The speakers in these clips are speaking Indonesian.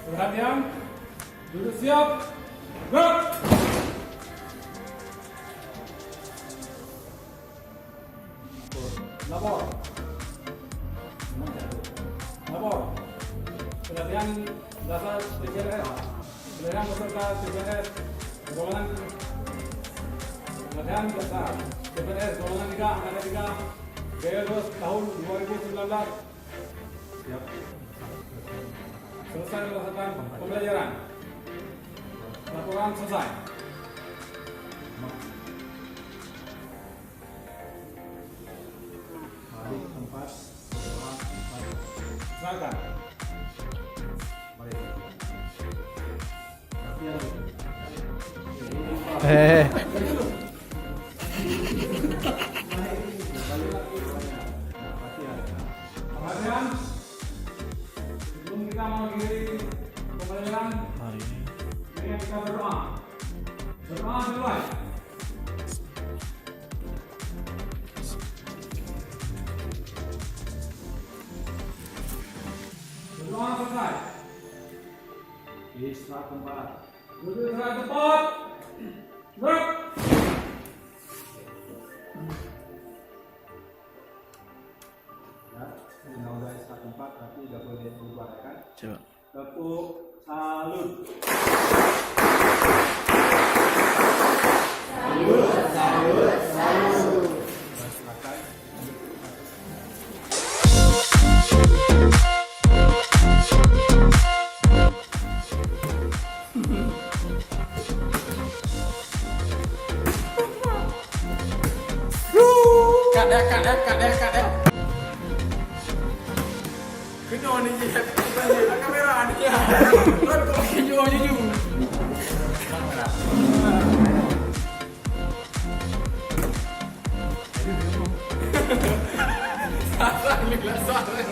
Perhatian, duduk siap, gerak. Lapor. Lapor. Perhatian dasar TPS. Perhatian peserta TPS golongan. Perhatian dasar TPS golongan 3 angkatan 3 gaya terus tahun 2019. Siap. Selesai melaksanakan pembelajaran. Laporan selesai. Mari tempat. Silakan. Mari. Perhatian. Sebelum kita mengakhiri pembelajaran, mari kita berdoa. Berdoa dimulai. Berdoa selesai. Istirahat tempat. Duduk istirahat tempat. Gerak. Ya, udah istirahat tempat, tapi udah boleh berubah ya kan? Coba. Tepuk salut. Salut, salut, salut. Silakan. Cut deh. Kena ni je, kamera ni je. Kan kau kena je tu. Salah ni lah salah.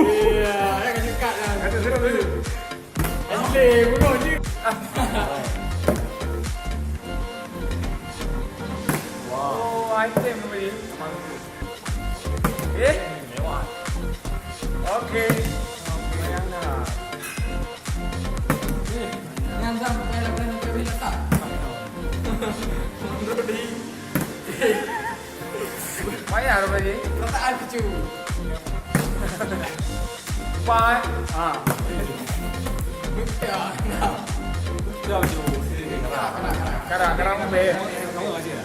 Iya, ya kena cut lah. Kata sudah dulu. Endle bunuh je. Item ni. Mewah. Okey. Bayang dah. Jangan sampai nak kena letak. Rodi. Bayar apa ni? Letak cucu. Pai. Ya. Jauh. Kadang-kadang be. Kamu aja.